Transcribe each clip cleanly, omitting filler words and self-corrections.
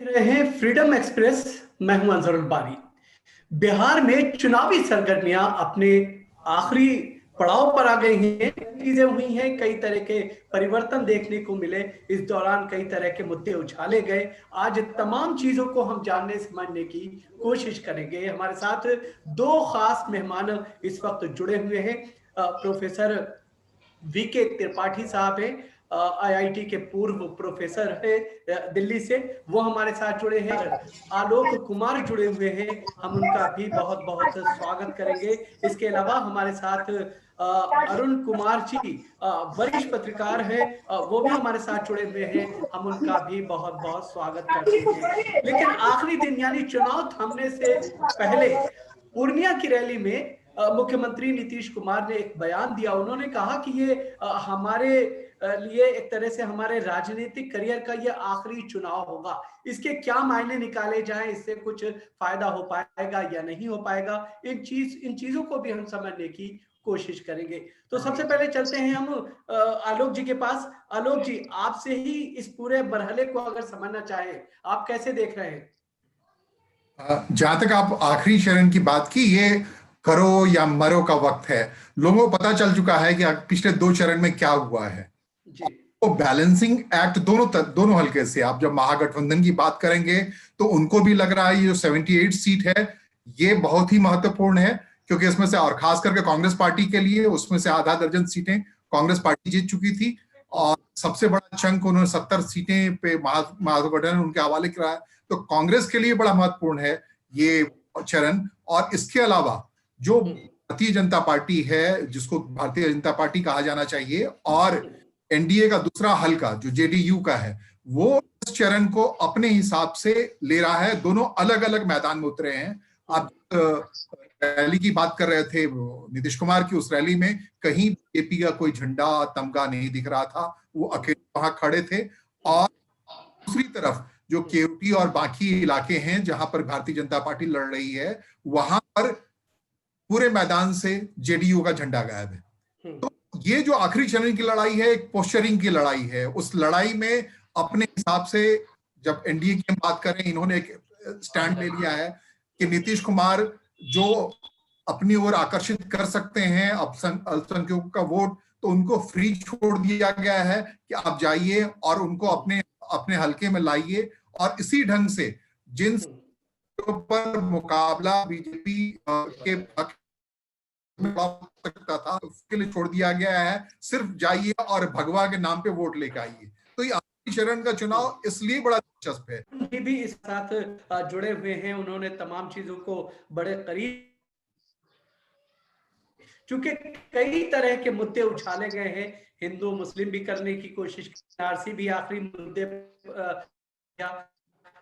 रहे हैं freedom express. मैं हूं अंजरुल बारी। बिहार में चुनावी सरगर्मियां अपने आखिरी पड़ाव पर आ गई हैं। चीजें हुई हैं, कई तरह के परिवर्तन देखने को मिले। इस दौरान कई तरह के मुद्दे उछाले गए। आज तमाम चीजों को हम जानने समझने की कोशिश करेंगे। हमारे साथ दो खास मेहमान इस वक्त जुड़े हुए हैं। प्रोफेसर वीके त्रिपाठी साहब हैं, आईआईटी के पूर्व प्रोफेसर है दिल्ली से, वो हमारे साथ जुड़े हैं। आलोक कुमार जुड़े हुए हैं, हम उनका भी बहुत बहुत स्वागत करेंगे। इसके अलावा हमारे साथ अरुण कुमार जी वरिष्ठ पत्रकार हैं, वो भी हमारे साथ जुड़े हुए हैं, हम उनका भी बहुत बहुत स्वागत करते हैं। लेकिन आखिरी दिन यानी चुनाव थमने से पहले पूर्णिया की रैली में मुख्यमंत्री नीतीश कुमार ने एक बयान दिया। उन्होंने कहा कि ये हमारे लिए एक तरह से हमारे राजनीतिक करियर का ये आखिरी चुनाव होगा। इसके क्या मायने निकाले जाएं, इससे कुछ फायदा हो पाएगा या नहीं हो पाएगा, इन चीजों को भी हम समझने की कोशिश करेंगे। तो सबसे पहले चलते हैं हम आलोक जी के पास। आलोक जी, आपसे ही इस पूरे मरहले को अगर समझना चाहें, आप कैसे देख रहे हैं? जहां तक आप आखिरी चरण की बात की, ये करो या मरो का वक्त है। लोगों को पता चल चुका है कि पिछले दो चरण में क्या हुआ है। जी। तो बैलेंसिंग एक्ट दोनों हल्के से, आप जब महागठबंधन की बात करेंगे तो उनको भी लग रहा है ये जो 78 सीट है ये बहुत ही महत्वपूर्ण है, क्योंकि इसमें से, और खास करके कांग्रेस पार्टी के लिए, उसमें से आधा दर्जन सीटें कांग्रेस पार्टी जीत चुकी थी और सबसे बड़ा चंक उन्होंने 70 सीटें पे महागठबंधन उनके हवाले कराया। तो कांग्रेस के लिए बड़ा महत्वपूर्ण है ये चरण। और इसके अलावा जो भारतीय जनता पार्टी है, जिसको भारतीय जनता पार्टी कहा जाना चाहिए, और एनडीए का दूसरा हल्का जो जेडीयू का है, वो इस चरण को अपने हिसाब से ले रहा है। दोनों अलग अलग मैदान में उतरे हैं। आप रैली की बात कर रहे थे नीतीश कुमार की, उस रैली में कहीं बीजेपी का कोई झंडा तमगा नहीं दिख रहा था, वो अकेले वहां खड़े थे। और दूसरी तरफ जो केवटी और बाकी इलाके हैं जहां पर भारतीय जनता पार्टी लड़ रही है, वहां पर पूरे मैदान से जेडीयू का झंडा गायब है। तो ये जो आखिरी चरण की लड़ाई है, एक पोस्चरिंग की लड़ाई है। उस लड़ाई में अपने हिसाब से, जब एनडीए की हम बात करें, इन्होंने एक स्टैंड ले लिया है कि नीतीश कुमार जो अपनी ओर आकर्षित कर सकते हैं अल्पसंख्यकों का वोट, तो उनको फ्री छोड़ दिया गया है कि आप जाइए और उनको अपने अपने हल्के में लाइए। और इसी ढंग से जिन पर मुकाबला बीजेपी के सकता था, उसके लिए छोड़ दिया गया है, सिर्फ जाइए और भगवा के नाम पे वोट लेकर आइए। तो ये आखिरी चरण का चुनाव इसलिए बड़ा दिलचस्प है। उनके भी इस साथ जुड़े हुए हैं, उन्होंने तमाम चीजों को बड़े करीब, चूंकि कई तरह के मुद्दे उछाले गए हैं, हिंदू मुस्लिम भी करने की कोशिश की, आरसी भी आखिरी मुद्दे,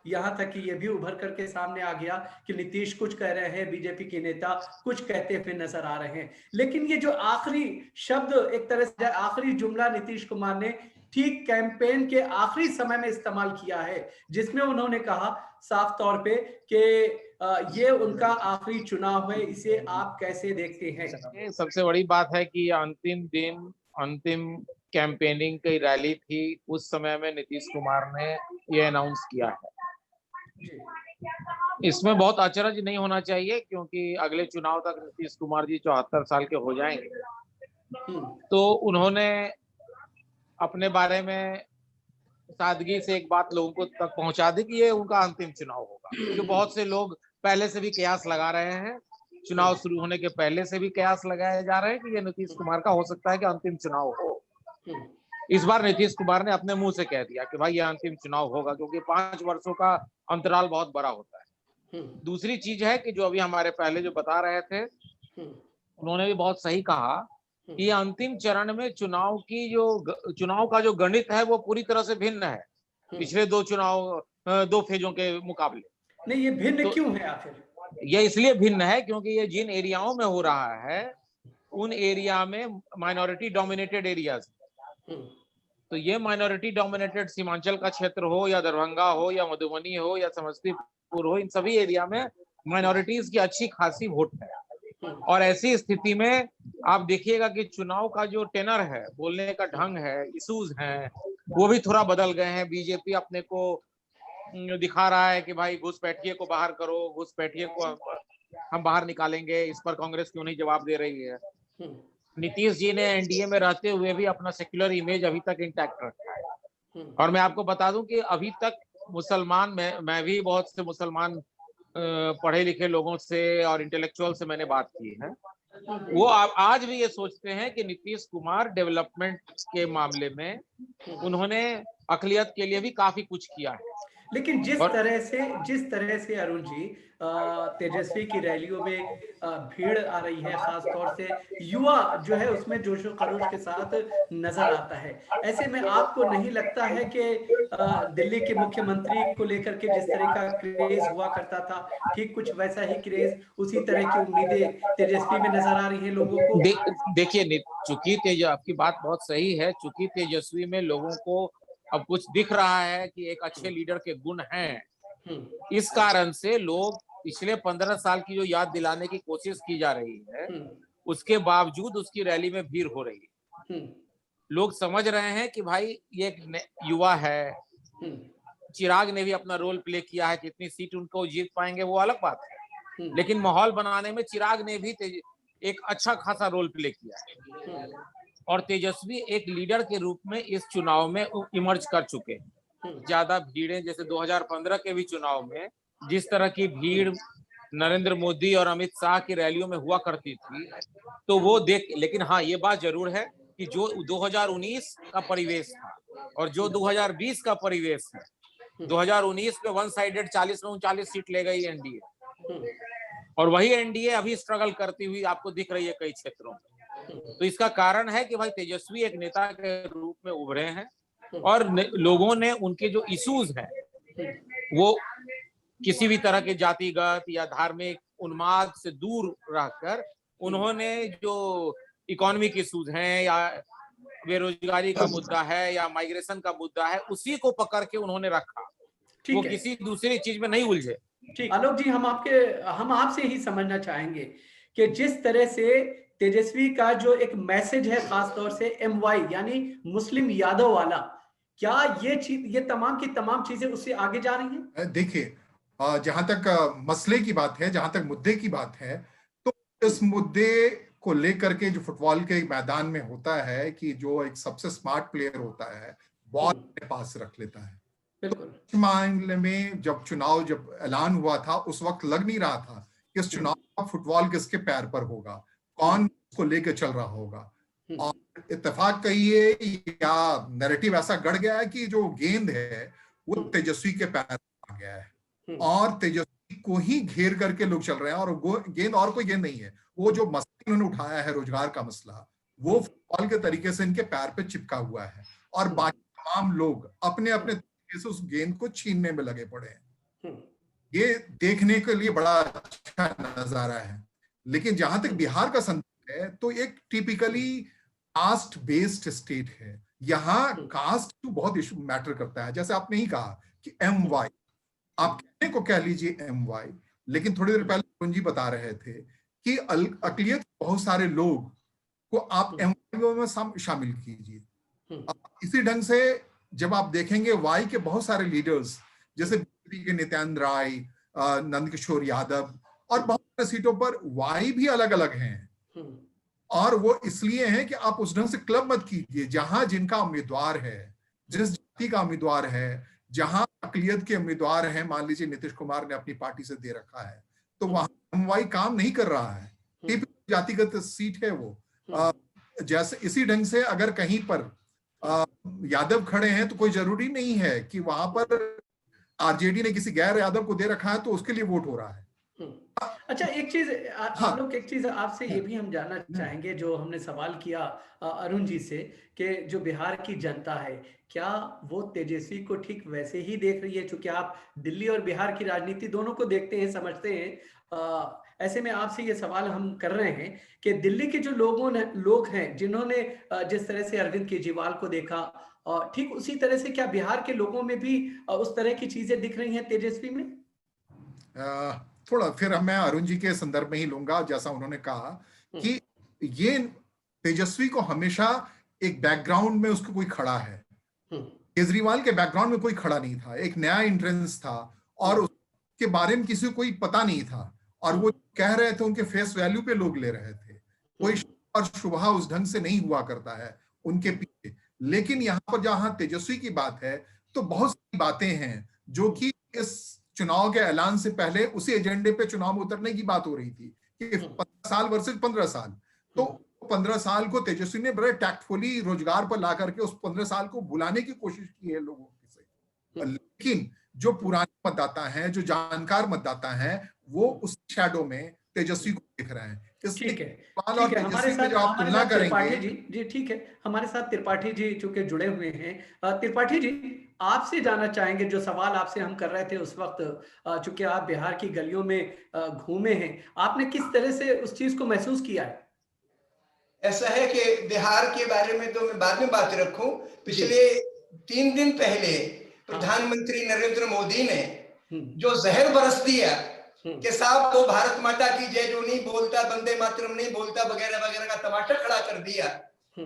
यहां तक कि यह भी उभर करके सामने आ गया कि नीतीश कुछ कह रहे हैं, बीजेपी के नेता कुछ कहते हुए नजर आ रहे हैं। लेकिन ये जो आखिरी शब्द, एक तरह से आखिरी जुमला नीतीश कुमार ने ठीक कैंपेन के आखिरी समय में इस्तेमाल किया है, जिसमें उन्होंने कहा साफ तौर पे कि ये उनका आखिरी चुनाव है। इसे आप कैसे देखते हैं? सबसे बड़ी बात है कि अंतिम दिन, अंतिम कैंपेनिंग की रैली थी, उस समय में नीतीश कुमार ने ये अनाउंस किया है। इसमें बहुत अचरज नहीं होना चाहिए, क्योंकि अगले चुनाव तक नीतीश कुमार जी 74 साल के हो जाएंगे। तो उन्होंने अपने बारे में सादगी से एक बात लोगों को तक पहुंचा दी कि ये उनका अंतिम चुनाव होगा। क्योंकि बहुत से लोग पहले से भी कयास लगा रहे हैं, चुनाव शुरू होने के पहले से भी कयास लगाए जा रहे हैं कि ये नीतीश कुमार का हो सकता है कि अंतिम चुनाव हो। इस बार नीतीश कुमार ने अपने मुंह से कह दिया कि भाई ये अंतिम चुनाव होगा, क्योंकि 5 वर्षों का अंतराल बहुत बड़ा होता है। दूसरी चीज है कि जो अभी हमारे पहले जो बता रहे थे, उन्होंने भी बहुत सही कहा कि अंतिम चरण में चुनाव का जो गणित है वो पूरी तरह से भिन्न है पिछले दो फेजों के मुकाबले। नहीं, ये भिन्न क्यों है आखिर? ये इसलिए भिन्न है क्योंकि ये जिन एरियाओं में हो रहा है, उन एरिया में माइनॉरिटी डोमिनेटेड एरियाज, तो ये माइनॉरिटी डोमिनेटेड सीमांचल का क्षेत्र हो या दरभंगा हो या मधुबनी हो या समस्तीपुर हो, इन सभी एरिया में माइनॉरिटीज की अच्छी खासी वोट है। और ऐसी स्थिति में आप देखिएगा कि चुनाव का जो टेनर है, बोलने का ढंग है, इश्यूज हैं, वो भी थोड़ा बदल गए हैं। बीजेपी अपने को दिखा रहा है कि भाई घुसपैठिए को बाहर करो, घुसपैठिए को हम बाहर निकालेंगे, इस पर कांग्रेस क्यों नहीं जवाब दे रही है। नीतीश जी ने एनडीए में रहते हुए भी अपना सेक्युलर इमेज अभी तक इंटैक्ट रखा है। और मैं आपको बता दूं कि अभी तक मुसलमान, मैं भी बहुत से मुसलमान पढ़े लिखे लोगों से और इंटेलेक्चुअल से मैंने बात की है, वो आज भी ये सोचते हैं कि नीतीश कुमार डेवलपमेंट के मामले में उन्होंने अकलियत के लिए भी काफी कुछ किया है। लेकिन जिस तरह से अरुण जी तेजस्वी की रैलियों में भीड़ आ रही है, खास तौर से युवा जो है उसमें जोशो खरोश के साथ नजर आता है, ऐसे में आपको नहीं लगता है कि दिल्ली के मुख्यमंत्री को लेकर के जिस तरह का क्रेज हुआ करता था, ठीक कुछ वैसा ही क्रेज, उसी तरह की उम्मीदें तेजस्वी में नजर आ रही हैं लोगों को? देखिए, चूंकि आपकी बात बहुत सही है, चूंकि तेजस्वी में लोगों को अब कुछ दिख रहा है कि एक अच्छे लीडर के गुण हैं, इस कारण से लोग पिछले 15 साल की जो याद दिलाने की कोशिश की जा रही है, उसके बावजूद उसकी रैली में भीड़ हो रही है। लोग समझ रहे हैं कि भाई ये एक युवा है, चिराग ने भी अपना रोल प्ले किया है, कितनी सीट उनको जीत पाएंगे वो अलग बात है, लेकिन माहौल बनाने में चिराग ने भी एक अच्छा खासा रोल प्ले किया है। और तेजस्वी एक लीडर के रूप में इस चुनाव में इमर्ज कर चुके हैं। ज्यादा भीड़ें, जैसे 2015 के भी चुनाव में जिस तरह की भीड़ नरेंद्र मोदी और अमित शाह की रैलियों में हुआ करती थी, तो वो लेकिन हाँ, ये बात जरूर है कि जो 2019 का परिवेश था और जो 2020 का परिवेश है, 2019 में वन साइडेड 40 में 39 सीट ले गई एनडीए, और वही एनडीए अभी स्ट्रगल करती हुई आपको दिख रही है कई क्षेत्रों में। तो इसका कारण है कि भाई तेजस्वी एक नेता के रूप में उभरे हैं और लोगों ने उनके जो इश्यूज हैं वो किसी भी तरह के जातिगत या धार्मिक उन्माद से दूर रहकर उन्होंने जो इकोनॉमिक इश्यूज हैं या बेरोजगारी का मुद्दा है या माइग्रेशन का मुद्दा है, उसी को पकड़ के उन्होंने रखा, वो किसी दूसरी चीज में नहीं उलझे। ठीक, आलोक जी, हम आपसे ही समझना चाहेंगे कि जिस तरह से तेजस्वी का जो एक मैसेज है, खास तौर से MY यानी मुस्लिम यादव वाला, क्या ये तमाम की तमाम चीजें उससे आगे जा रही हैं? देखिए, जहां तक मसले की बात है, जहां तक मुद्दे की बात है, तो इस मुद्दे को लेकर के जो फुटबॉल के मैदान में होता है कि जो एक सबसे स्मार्ट प्लेयर होता है बॉल अपने पास रख लेता है। तो मामले में जब ऐलान हुआ था, उस वक्त लग नहीं रहा था कि इस चुनाव का फुटबॉल किसके पैर पर होगा, कौन उसको लेकर चल रहा होगा। और इत्तेफाक कहिए या नैरेटिव ऐसा गढ़ गया है कि जो गेंद है वो तेजस्वी के पैर आ गया है और तेजस्वी को ही घेर करके लोग चल रहे हैं। और गेंद और कोई गेंद नहीं है, वो जो मसला इन्होंने उठाया है, रोजगार का मसला, वो फुटबॉल के तरीके से इनके पैर पे चिपका हुआ है और बाकी तमाम लोग अपने अपने तरीके से उस गेंद को छीनने में लगे पड़े हैं। ये देखने के लिए बड़ा अच्छा नजारा है। लेकिन जहां तक बिहार का संदर्भ है, तो एक टिपिकली कास्ट बेस्ड स्टेट है। यहाँ कास्ट तो बहुत इशू मैटर करता है। जैसे आपने ही कहा कि MY, आप कहने को कह लीजिए MY, लेकिन थोड़ी देर पहले अरुण जी बता रहे थे कि अकलियत बहुत सारे लोग को आप MY में शामिल कीजिए। इसी ढंग से जब आप देखेंगे Y के बहुत सारे लीडर्स, जैसे बीजेपी के नित्यानंद राय, नंदकिशोर यादव, और बहुत सारे सीटों पर Y भी अलग अलग हैं। और वो इसलिए है कि आप उस ढंग से क्लब मत कीजिए। जहां जिनका उम्मीदवार है, जिस जाति का उम्मीदवार है, जहां अकलियत के उम्मीदवार हैं, मान लीजिए नीतीश कुमार ने अपनी पार्टी से दे रखा है, तो वहां MY काम नहीं कर रहा है। जातिगत सीट है वो। जैसे इसी ढंग से अगर कहीं पर यादव खड़े हैं, तो कोई जरूरी नहीं है कि वहां पर आरजेडी ने किसी गैर यादव को दे रखा है तो उसके लिए वोट हो रहा है। अच्छा, एक चीज आपसे ये भी हम जानना चाहेंगे, जो हमने सवाल किया अरुण जी से, कि जो बिहार की जनता है, क्या वो तेजस्वी को ठीक वैसे ही देख रही है? चूंकि आप दिल्ली और बिहार की राजनीति दोनों को देखते हैं, समझते हैं, ऐसे में आपसे ये सवाल हम कर रहे हैं कि दिल्ली के जो लोग हैं, जिन्होंने जिस तरह से अरविंद केजरीवाल को देखा, ठीक उसी तरह से क्या बिहार के लोगों में भी उस तरह की चीजें दिख रही हैं तेजस्वी में? थोड़ा फिर मैं अरुण जी के संदर्भ में ही लूंगा। जैसा उन्होंने कहा कि ये तेजस्वी को हमेशा एक बैकग्राउंड में उसको कोई खड़ा है, केजरीवाल के बैकग्राउंड में कोई खड़ा नहीं था, एक नया एंट्रेंस था और उसके बारे में किसी को कोई पता नहीं था, और वो कह रहे थे उनके फेस वैल्यू पे लोग ले रहे थे। कोई और शुभ उस ढंग से नहीं हुआ करता है उनके पीछे। लेकिन यहाँ पर जहां तेजस्वी की बात है तो बहुत सारी बातें हैं जो कि इस चुनाव के ऐलान से पहले उसी एजेंडे पे चुनाव में उतरने की बात हो रही थी कि 15 साल वर्सेस 15 साल। तो 15 साल को तेजस्वी ने बड़े टैक्टफुली रोजगार पर ला करके उस 15 साल को भुलाने की कोशिश की है लोगों से। लेकिन जो पुराने मतदाता हैं, जो जानकार मतदाता हैं, वो उस शैडो में तेजस्वी को देख रहे हैं। ठीक है, ठीक है। हमारे साथ त्रिपाठी जी ठीक है, हमारे साथ त्रिपाठी जी चूंकि जुड़े हुए हैं। त्रिपाठी जी, आपसे जानना चाहेंगे, जो सवाल आपसे हम कर रहे थे उस वक्त, चूंकि आप बिहार की गलियों में घूमे हैं, आपने किस तरह से उस चीज को महसूस किया है? ऐसा है कि बिहार के बारे में तो मैं बाद में बात रखूं। पिछले 3 दिन पहले प्रधानमंत्री नरेंद्र मोदी ने जो जहर बरस दिया कि साहब वो भारत माता की जय जो नहीं बोलता, वंदे मातरम नहीं बोलता, वगैरह वगैरह का तमाशा खड़ा कर दिया।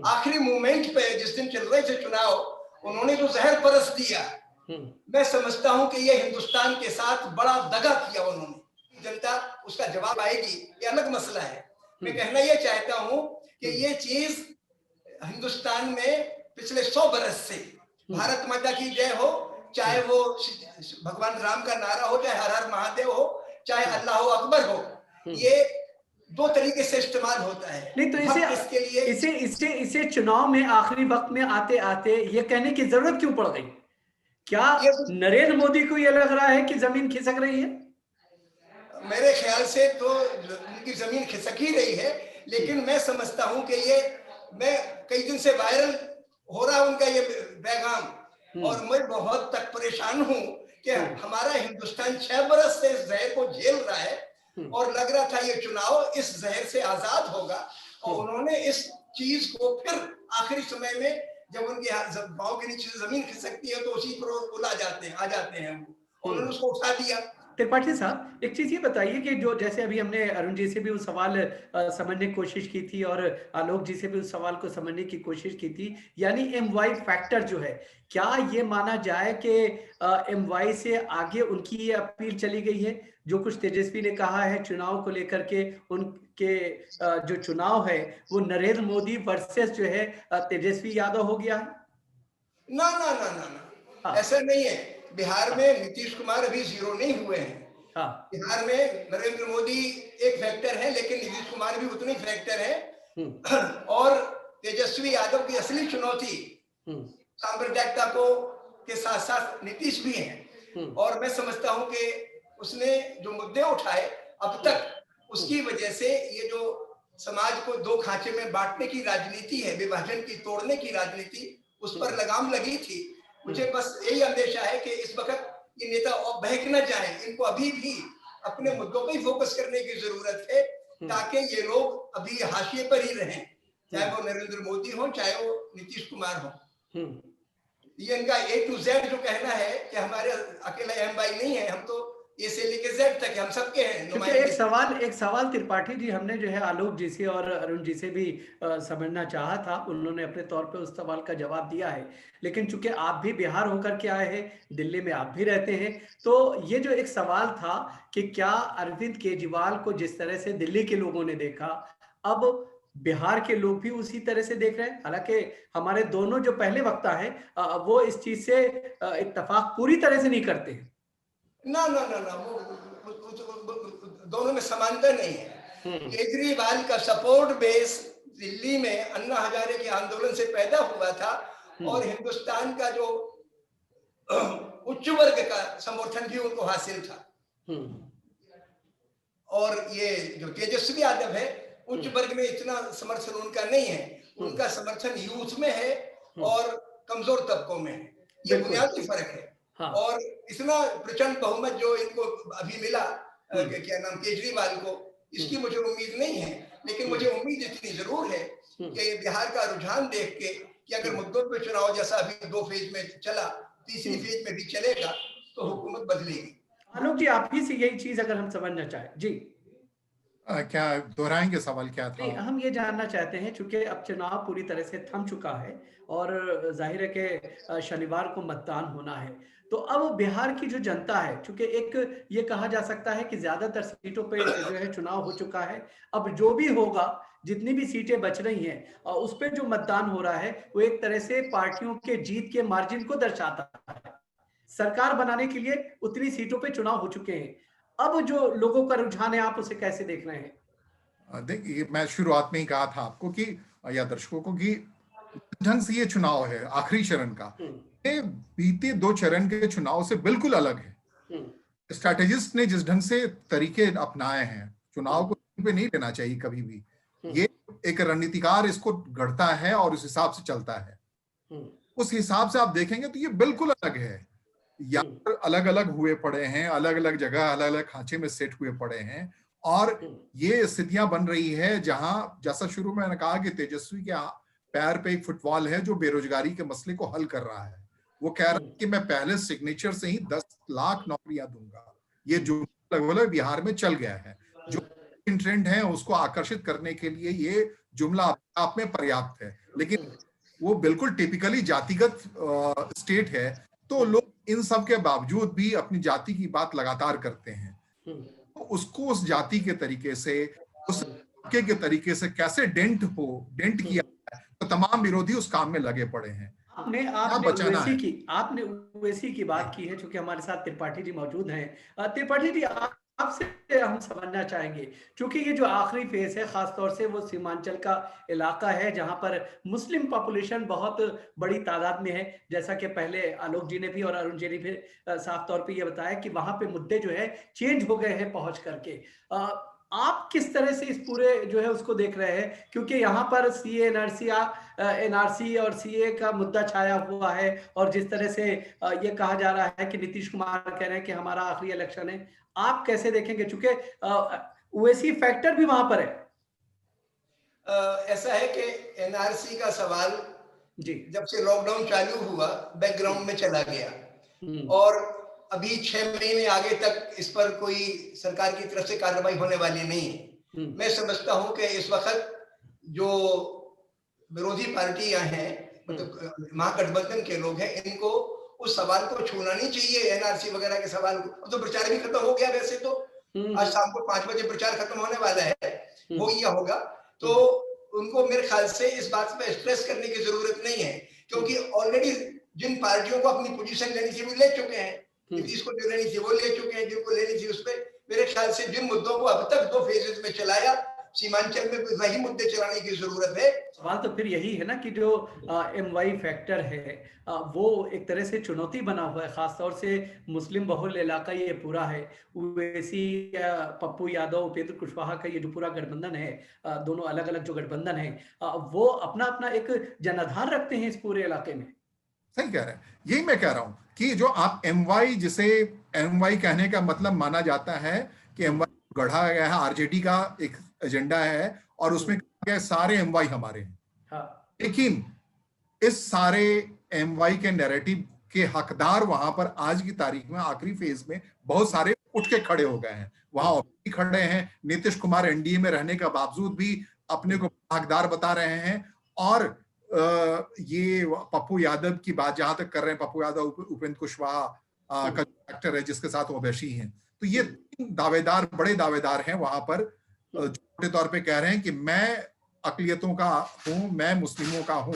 आखिरी मोमेंट पे जिस दिन चल रहे थे चुनाव, उन्होंने जो जहर बरस दिया, मैं समझता हूं कि ये हिंदुस्तान के साथ बड़ा दगा किया उन्होंने। जनता उसका जवाब आएगी, ये अलग मसला है। मैं कहना ये चाहता हूं कि ये चीज हिंदुस्तान में पिछले 100 बरस से भारत माता की जय हो, चाहे वो भगवान राम का नारा हो, चाहे हर हर महादेव हो, चाहे अल्लाह अकबर हो, ये 2 तरीके से इस्तेमाल होता है। नहीं तो इसे चुनाव में आखिरी वक्त में आते आते ये कहने की जरूरत क्यों पड़ गई? क्या नरेंद्र मोदी को ये लग रहा है कि जमीन खिसक रही है? मेरे ख्याल से तो उनकी जमीन खिसक ही रही है, लेकिन मैं समझता हूं कि ये, मैं कई दिन से वायरल हो रहा उनका ये पैगाम, और मैं बहुत तक परेशान हूं कि हमारा हिंदुस्तान 6 बरस से इस जहर को झेल रहा है, और लग रहा था ये चुनाव इस जहर से आजाद होगा, और उन्होंने इस चीज को फिर आखिरी समय में, जब उनके पांव के नीचे जमीन खिसकती है तो उसी पर आ जाते हैं वो, उन्होंने उसको उठा दिया। त्रिपाठी साहब, एक चीज ये बताइए कि जो जैसे अभी हमने अरुण जी से भी उस सवाल समझने की कोशिश की थी और आलोक जी से भी उस सवाल को समझने की कोशिश की थी, यानी MY फैक्टर जो है, क्या ये माना जाए कि MY से आगे उनकी ये अपील चली गई है? जो कुछ तेजस्वी ने कहा है चुनाव को लेकर के, उनके जो चुनाव है वो नरेंद्र मोदी वर्सेस जो है तेजस्वी यादव हो गया है? ना ना ना ना ना, ऐसा नहीं है। बिहार में नीतीश कुमार अभी 0 नहीं हुए हैं। बिहार में नरेंद्र मोदी एक फैक्टर है, लेकिन नीतीश कुमार भी उतने फैक्टर है। और तेजस्वी यादव की असली चुनौती सांप्रदायिकता को के साथ साथ नीतीश भी हैं। और मैं समझता हूं कि उसने जो मुद्दे उठाए अब तक, उसकी वजह से ये जो समाज को 2 खांचे में बांटने की राजनीति है, विभाजन की, तोड़ने की राजनीति, उस पर लगाम लगी थी। मुझे बस यही अंदेशा है कि इस वक्त ये नेता और बहक न जाए, इनको अभी भी अपने मुद्दों पर ही फोकस करने की जरूरत है, ताकि ये लोग अभी हाशिए पर ही रहें, चाहे वो नरेंद्र मोदी हो, चाहे वो नीतीश कुमार हो। ये इनका A to Z जो कहना है कि हमारे अकेला MY नहीं है, हम तो A से लेके Z तक हम सबके हैं। एक सवाल त्रिपाठी जी, हमने जो है आलोक जी से और अरुण जी से भी समझना चाहा था, उन्होंने अपने तौर पे उस सवाल का जवाब दिया है, लेकिन चूंकि आप भी बिहार होकर के आए हैं, दिल्ली में आप भी रहते हैं, तो ये जो एक सवाल था कि क्या अरविंद केजरीवाल को जिस तरह से दिल्ली के लोगों ने देखा, अब बिहार के लोग भी उसी तरह से देख रहे हैं? हालांकि हमारे दोनों जो पहले वक्ता हैं वो इस चीज से इत्तेफाक पूरी तरह से नहीं करते हैं। ना ना ना ना, वो दोनों में समानता नहीं है। केजरीवाल का सपोर्ट बेस दिल्ली में अन्ना हजारे के आंदोलन से पैदा हुआ था, और हिंदुस्तान का जो उच्च वर्ग का समर्थन भी उनको हासिल था। और ये जो तेजस्वी यादव है, उच्च वर्ग में इतना समर्थन उनका नहीं है, उनका समर्थन यूथ में है और कमजोर तबकों में है। ये बुनियादी फर्क है। और इतना प्रचंड बहुमत जो इनको अभी मिला, क्या नाम, केजरीवाल को, इसकी मुझे उम्मीद नहीं है, लेकिन मुझे उम्मीद इतनी जरूर है कि बिहार का रुझान देख के कि अगर मुद्दों पे चुनाव जैसा अभी 2 फेज में चला, तीसरी फेज में भी चलेगा तो हुकूमत बदलेगी। आलोक जी, आप ही से यही चीज अगर हम समझना चाहें। जी क्या दोहराएंगे, सवाल क्या था? नहीं, हम ये जानना चाहते हैं, चूंकि अब चुनाव पूरी तरह से थम चुका है और जाहिर है कि शनिवार को मतदान होना है, तो अब बिहार की जो जनता है, चूंकि एक ये कहा जा सकता है कि ज्यादातर सीटों पे जो है चुनाव हो चुका है, अब जो भी होगा, जितनी भी सीटें बच रही हैं और उस पर जो मतदान हो रहा है वो एक तरह से पार्टियों के जीत के मार्जिन को दर्शाता है। सरकार बनाने के लिए उतनी सीटों पे चुनाव हो चुके हैं, अब जो लोगों का रुझान है आप उसे कैसे देख रहे हैं? देखिए, मैं शुरुआत में ही कहा था आपको कि, या दर्शकों को, कि ढंग से ये चुनाव है आखिरी चरण का, ये बीते 2 चरण के चुनाव से बिल्कुल अलग है। स्ट्रैटेजिस्ट ने जिस ढंग से तरीके अपनाए हैं, चुनाव को पे नहीं लेना चाहिए कभी भी, ये एक रणनीतिकार इसको गढ़ता है और उस हिसाब से चलता है। उस हिसाब से आप देखेंगे तो ये बिल्कुल अलग है। यहाँ अलग अलग हुए पड़े हैं, अलग अलग जगह अलग अलग खांचे में सेट हुए पड़े हैं, और ये स्थितियां बन रही है जहां, जैसा शुरू में मैंने कहा कि तेजस्वी के पैर पे एक फुटबॉल है जो बेरोजगारी के मसले को हल कर रहा है। वो कह रहा है कि मैं पहले सिग्नेचर से ही 10 लाख नौकरियां दूंगा। ये जो लगभग बिहार में चल गया है, जो ट्रेंड है उसको आकर्षित करने के लिए ये जुमला आप में पर्याप्त है, लेकिन वो बिल्कुल टिपिकली जातिगत स्टेट है, तो लोग इन सब के बावजूद भी अपनी जाति की बात लगातार करते हैं। तो उसको उस जाति के तरीके से, उस के तरीके से कैसे डेंट किया है, तो तमाम विरोधी उस काम में लगे पड़े हैं। आपने ओवैसी की बात की है, चूंकि हमारे साथ त्रिपाठी जी मौजूद हैं। त्रिपाठी जी, आपसे हम समझना चाहेंगे, क्योंकि ये जो आखिरी फेज है खासतौर से वो सीमांचल का इलाका है जहां पर मुस्लिम पॉपुलेशन बहुत बड़ी तादाद में है, जैसा कि पहले आलोक जी ने भी और अरुण जी ने भी साफ तौर पे ये बताया कि वहां पे मुद्दे जो है चेंज हो गए हैं पहुंच करके। आप किस तरह से इस पूरे जो है उसको देख रहे हैं, क्योंकि यहाँ पर सीए एनआरसी और सीए का मुद्दा छाया हुआ है, और जिस तरह से ये कहा जा रहा है कि नीतीश कुमार कह रहे हैं कि हमारा आखिरी इलेक्शन है, आप कैसे देखेंगे, चूंकि ओवैसी फैक्टर भी वहां पर है? ऐसा है कि एनआरसी का सवाल जी जब से लॉकडाउन चालू हुआ बैकग्राउंड में चला गया, और अभी 6 महीने आगे तक इस पर कोई सरकार की तरफ से कार्रवाई होने वाली नहीं है। मैं समझता हूं कि इस वक्त जो विरोधी पार्टियां हैं, मतलब महागठबंधन के लोग हैं, इनको उस सवाल को छूना नहीं चाहिए, एनआरसी वगैरह के सवाल को। तो प्रचार भी खत्म हो गया वैसे तो, आज शाम को 5 बजे प्रचार खत्म होने वाला है, हो या होगा, तो उनको मेरे ख्याल से इस बात पे स्ट्रेस करने की जरूरत नहीं है, क्योंकि ऑलरेडी जिन पार्टियों को अपनी पोजीशन लेनी थी वो ले चुके हैं, नीतीश को जो लेनी थी वो ले चुके हैं, जिनको लेनी थी उस पर मेरे ख्याल से जिन मुद्दों को अब तक 2 फेजेस में चलाया, सीमांचल में वही मुद्दे चलाने की जरूरत है। सवाल तो फिर यही है ना कि जो एमवाई फैक्टर है वो एक तरह से चुनौती बना हुआ है, खासतौर से मुस्लिम बहुल इलाका ये पूरा है। ओवैसी, पप्पू यादव, उपेंद्र कुशवाहा का ये जो पूरा गठबंधन है, दोनों अलग अलग जो गठबंधन है, वो अपना अपना एक जनाधार रखते हैं इस पूरे इलाके में। सही कह रहे हैं, यही मैं कह रहा हूं कि जो आप एमवाई, जिसे एमवाई कहने का मतलब माना जाता है कि एमवाई गढ़ा गया है, आरजेडी का एक एजेंडा है और उसमें सारे एमवाई हमारे हैं। हाँ। लेकिन इस सारे एमवाई के नैरेटिव के हकदार वहां पर आज की तारीख में आखिरी फेज में बहुत सारे उठ के खड़े हो गए हैं, वहां खड़े हैं। नीतीश कुमार एनडीए में रहने का बावजूद भी अपने को हकदार बता रहे हैं, और ये पप्पू यादव की बात जहां तक कर रहे हैं, पप्पू यादव, उपेंद्र कुशवाहा का एक्टर है जिसके साथ ओवैसी हैं, तो ये 3 दावेदार, बड़े दावेदार हैं वहां पर, छोटे तौर पे कह रहे हैं कि मैं अकलियतों का हूं, मैं मुस्लिमों का हूं,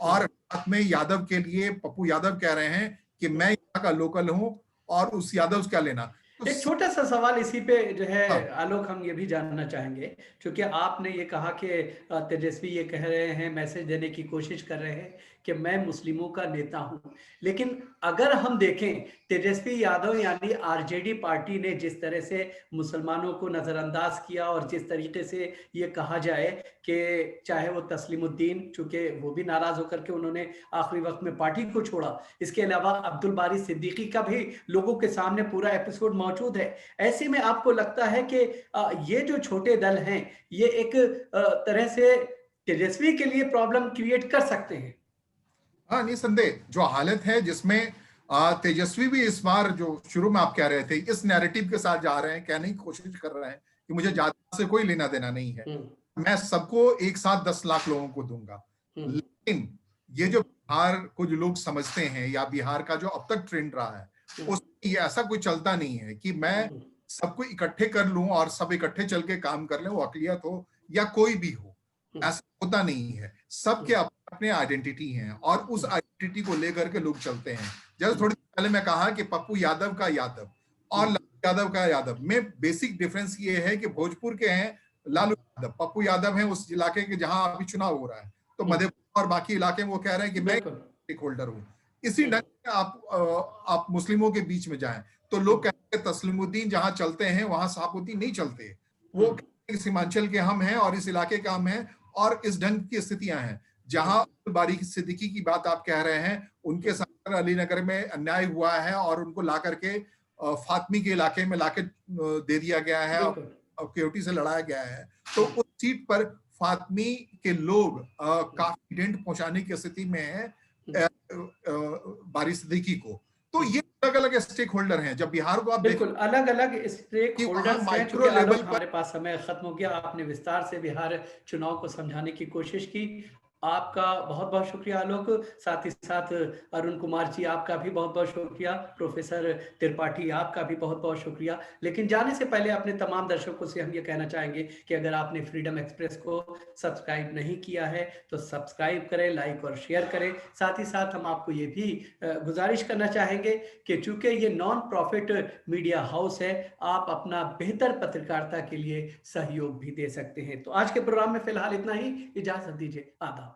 और साथ में यादव के लिए पप्पू यादव कह रहे हैं कि मैं यहाँ का लोकल हूं और उस यादव से क्या लेना। एक छोटा सा सवाल इसी पे जो है आलोक, हम ये भी जानना चाहेंगे, क्योंकि आपने ये कहा कि तेजस्वी ये कह रहे हैं, मैसेज देने की कोशिश कर रहे हैं कि मैं मुस्लिमों का नेता हूं, लेकिन अगर हम देखें तेजस्वी यादव यानी आरजेडी पार्टी ने जिस तरह से मुसलमानों को नजरअंदाज किया, और जिस तरीके से ये कहा जाए कि चाहे वो तस्लीमुद्दीन, चूंकि वो भी नाराज होकर के उन्होंने आखिरी वक्त में पार्टी को छोड़ा, इसके अलावा अब्दुल बारी सिद्दीकी का भी लोगों के सामने पूरा एपिसोड मौजूद है, ऐसे में आपको लगता है कि ये जो छोटे दल हैं ये एक तरह से तेजस्वी के लिए प्रॉब्लम क्रिएट कर सकते हैं? हाँ, निसंदेह जो हालत है जिसमें तेजस्वी भी इस बार, जो शुरू में आप कह रहे थे, इस नैरेटिव के साथ जा रहे हैं, कहने की कोशिश कर रहे हैं कि मुझे जाति से कोई लेना देना नहीं है, मैं सबको एक साथ 10 लाख लोगों को दूंगा। लेकिन ये जो बिहार को जो लोग समझते हैं या बिहार का जो अब तक ट्रेंड रहा है, उसमें ये ऐसा कोई चलता नहीं है कि मैं सबको इकट्ठे कर लूं और सब इकट्ठे चल के काम कर लें, वो अकलियत हो या कोई भी हो, ऐसा होता नहीं है। सबके अपने आइडेंटिटी हैं और उस आइडेंटिटी को लेकर के लोग चलते हैं। जैसे थोड़ी देर पहले मैं कहा कि पप्पू यादव का यादव और लालू यादव का यादव में बेसिक डिफरेंस ये है कि भोजपुर के हैं लालू यादव, पप्पू यादव है उस इलाके के जहां अभी चुनाव हो रहा है, तो मधेपुरा और बाकी इलाके में वो कह रहे हैं कि मैं स्टेक होल्डर हूं। इसी ढंग से आप मुस्लिमों के बीच में जाएं तो लोग कहते हैं तस्लीमुद्दीन जहां चलते हैं वहां शहाबुद्दीन नहीं चलते, वो कहते हैं सीमांचल के हम हैं और इस इलाके का हम हैं, और इस ढंग की स्थितियां हैं। जहां बारी सिद्दीकी की बात आप कह रहे हैं, उनके साथ अलीनगर में अन्याय हुआ है और उनको ला करके फातमी के इलाके में लाके दे दिया गया है और केओटी से लड़ाया गया है, तो उस सीट पर फातमी के लोग काफी डेंट पहुंचाने की स्थिति में है बारी सिद्दीकी को। तो ये अलग अलग स्टेक होल्डर हैं। जब बिहार को आप बिल्कुल अलग अलग स्टेक होल्डर माइक्रो लेवल पर, हमारे पास समय खत्म हो गया। आपने विस्तार से बिहार चुनाव को समझाने की कोशिश की, आपका बहुत बहुत शुक्रिया आलोक। साथ ही साथ अरुण कुमार जी आपका भी बहुत बहुत शुक्रिया, प्रोफेसर त्रिपाठी आपका भी बहुत बहुत शुक्रिया। लेकिन जाने से पहले अपने तमाम दर्शकों से हम ये कहना चाहेंगे कि अगर आपने फ्रीडम एक्सप्रेस को सब्सक्राइब नहीं किया है तो सब्सक्राइब करें, लाइक और शेयर करें। साथ ही साथ हम आपको ये भी गुजारिश करना चाहेंगे कि चूंकि ये नॉन प्रॉफिट मीडिया हाउस है, आप अपना बेहतर पत्रकारिता के लिए सहयोग भी दे सकते हैं। तो आज के प्रोग्राम में फिलहाल इतना ही, इजाजत दीजिए, आदाब।